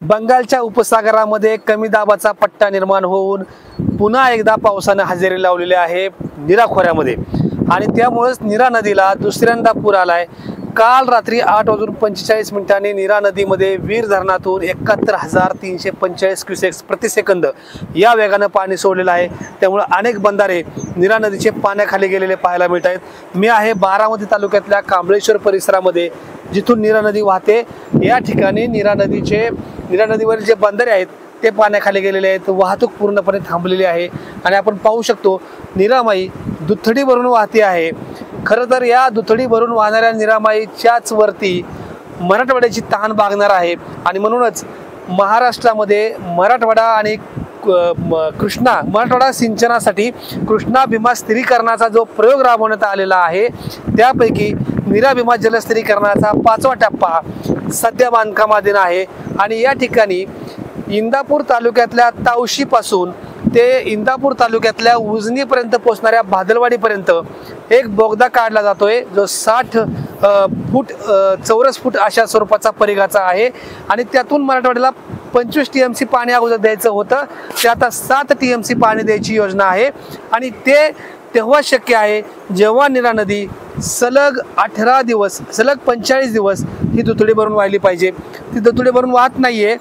बंगालच्या उपसागरामध्ये कमी दाबाचा पट्टा निर्माण होऊन पुन्हा एकदा पावसाने हजेरी लावलेली आहे नीरा खोऱ्यामध्ये आणि त्यामुळेच नीरा नदीला दुसऱ्यांदा पूर आलाय। काल रात्री 8:45 नीरा नदीमध्ये वीर धरणातून 71,345 क्युसेक्स प्रति सेकंद या वेगाने पाणी सोडलेलं आहे। त्यामुळे अनेक बंधारे नीरा नदीचे पाण्याखाली गेलेले पाहायला मिळत आहेत। मी आहे बारामती तालुक्यातल्या कांबळेश्वर परिसरामध्ये, जिथून नीरा नदी वाहते। या ठिकाणी नीरा नदीवरील जे बंधारे आहेत ते पाण्याखाली गेलेले आहेत, वाहतूक पूर्णपणे थांबलेली आहे आणि आपण पाहू शकतो नीरामाई दुथडी भरून वाहते आहे। खरं तर या दुथडी भरून वाहणाऱ्या नीरामाईच्याच वरती मराठवाड्याची तहान भागणार आहे आणि म्हणूनच महाराष्ट्रामध्ये मराठवाडा आणि मराठवाडा सिंचनासाठी कृष्णा भीमा स्थिरीकरणाचा जो प्रयोग राबवण्यात आलेला आहे त्यापैकी नीरा भीमा जलस्थिरीकरणाचा 5वा टप्पा सध्या बांधकामाधीन आहे आणि या ठिकाणी इंदापूर तालुक्यातल्या तावशीपासून ते इंदापूर तालुक्यातल्या उजनीपर्यंत पोहोचणाऱ्या भादलवाडीपर्यंत एक बोगदा काढला जातोय जो 60 फूट चौरस फूट अशा स्वरूपाचा परिघाचा आहे आणि त्यातून मराठवाड्याला 25 TMC पाणी अगोदर द्यायचं होतं, ते आता 7 TMC पाणी द्यायची योजना आहे आणि ते तेव्हा शक्य आहे जेव्हा नीरा नदी सलग 18 दिवस सलग 45 दिवस ही दुथडी भरून वाहिली पाहिजे। ती दुथडी भरून वाहत नाहीये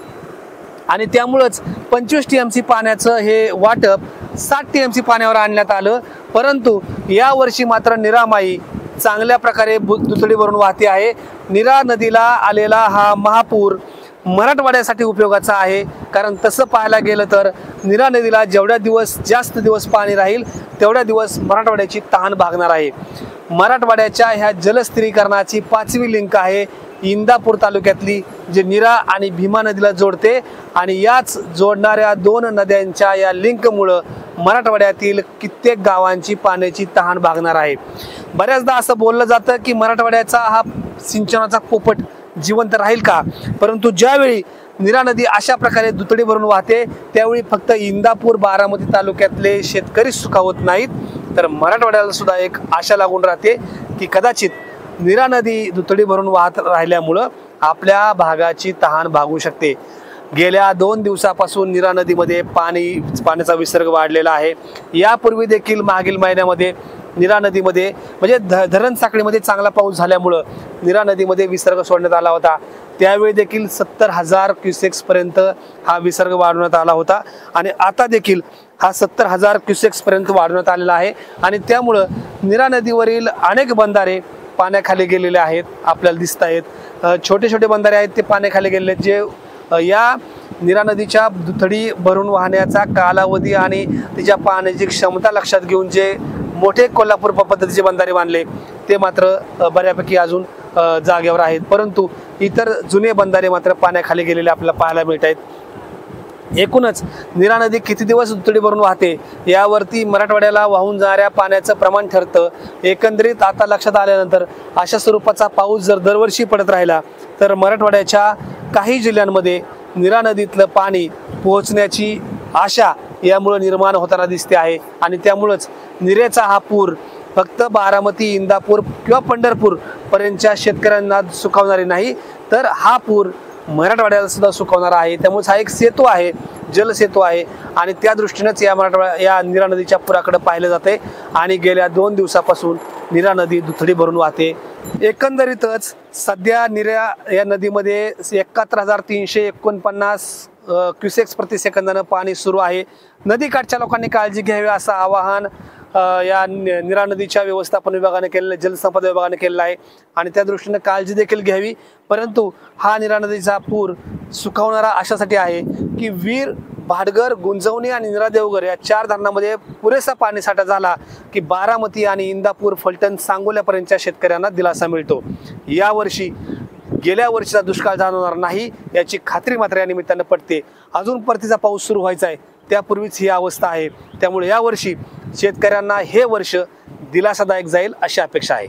आणि त्यामुळेच 25 TMC पाण्याचं हे वाटप 7 TMC पाण्यावर आणण्यात आलं। परंतु या वर्षी मात्र नीरामाई चांगल्या प्रकारे दुथडी भरून वाहते आहे। नीरा नदीला आलेला हा महापूर मराठवाड्यासाठी उपयोगाचा आहे, कारण तसं पाहायला गेलं तर नीरा नदीला जेवढ्या दिवस जास्त दिवस पाणी राहील तेवढ्या दिवस मराठवाड्याची तहान भागणार आहे। मराठवाड्याच्या ह्या जलस्थिरीकरणाची 5वी लिंक आहे इंदापूर तालुक्यातली, जे नीरा आणि भीमा नदीला जोडते आणि याच जोडणाऱ्या 2 नद्यांच्या या लिंकमुळे मराठवाड्यातील कित्येक गावांची पाण्याची तहान भागणार आहे। बऱ्याचदा असं बोललं जातं की मराठवाड्याचा हा सिंचनाचा पोपट जिवंत राहील का, परंतु ज्यावेळी नीरा नदी अशा प्रकारे दुथडी भरून वाहते त्यावेळी फक्त इंदापूर बारामती तालुक्यातले शेतकरी सुखावत नाहीत, तर मराठवाड्याला सुद्धा एक आशा लागून राहते की कदाचित नीरा नदी दुथडी भरून वाहत राहिल्यामुळं आपल्या भागाची तहान भागू शकते। गेल्या 2 दिवसापासून नीरा नदीमध्ये पाण्याचा विसर्ग वाढलेला आहे। यापूर्वी देखील मागील महिन्यामध्ये नीरा नदीमध्ये म्हणजे धरण साखळीमध्ये चांगला पाऊस झाल्यामुळं नीरा नदीमध्ये विसर्ग सोडण्यात आला होता। त्यावेळी देखील 70,000 क्युसेक्स पर्यंत हा विसर्ग वाढवण्यात आला होता आणि आता देखील हा 70,000 क्युसेक्स पर्यंत वाढवण्यात आलेला आहे आणि त्यामुळं नीरा नदीवरील अनेक बंधारे पाण्याखाली गेलेले आहेत, आपल्याला दिसत आहेत। छोटे छोटे बंधारे आहेत ते पाण्याखाली गेलेले आहेत, जे या नीरा नदीच्या दुथडी भरून वाहण्याचा कालावधी आणि तिच्या पाण्याची क्षमता लक्षात घेऊन जे मोठे कोल्हापूर पद्धतीचे बंधारे बांधले ते मात्र बऱ्यापैकी अजून जागेवर आहेत, परंतु इतर जुने बंधारे मात्र पाण्याखाली गेलेले आपल्याला पाहायला मिळत आहेत। एकूणच नीरा नदी किती दिवस दुथडी भरून वाहते यावरती मराठवाड्याला वाहून जाणाऱ्या पाण्याचं प्रमाण ठरतं। एकंदरीत आता लक्षात आल्यानंतर अशा स्वरूपाचा पाऊस जर दरवर्षी पडत राहिला तर मराठवाड्याच्या काही जिल्ह्यांमध्ये नीरा नदीतलं पाणी पोहोचण्याची आशा यामुळे निर्माण होताना दिसते आहे आणि त्यामुळेच नीरेचा हा पूर फक्त बारामती, इंदापूर किंवा पंढरपूर पर्यंतच्या शेतकऱ्यांना सुखावणारे नाही, तर हा पूर मराठवाड्याला सुद्धा सुखावणारा आहे। त्यामुळे हा एक सेतू आहे, जलसेतू आहे आणि त्या दृष्टीनेच या नीरा नदीच्या पुराकडे पाहिलं जाते आणि गेल्या 2 दिवसापासून नीरा नदी दुथडी भरून वाहते। एकंदरीतच सध्या नीरा या नदीमध्ये 71,349 क्युसेक्स प्रति सेकंदानं पाणी सुरू आहे। नदीकाठच्या लोकांनी काळजी घ्यावी असं आवाहन या नीरा नदीच्या व्यवस्थापन विभागाने केलेलं, जलसंपदा विभागाने केलेलं आहे आणि त्या दृष्टीने काळजी देखील घ्यावी। परंतु हा नीरा नदीचा पूर सुखावणारा अशासाठी आहे की वीर, भाटघर, गुंजवणी आणि नीरा देवघर या 4 धरणांमध्ये पुरेसा पाणीसाठा झाला की बारामती आणि इंदापूर, फलटण, सांगोल्यापर्यंतच्या शेतकऱ्यांना दिलासा मिळतो। यावर्षी गेल्या वर्षीचा दुष्काळ जाणवणार नाही याची खात्री मात्र या निमित्तानं पडते। अजून परतीचा पाऊस सुरू व्हायचा आहे त्यापूर्वीच ही अवस्था आहे, त्यामुळे यावर्षी शेतकऱ्यांना हे वर्ष दिलासादायक जाईल अशी अपेक्षा आहे।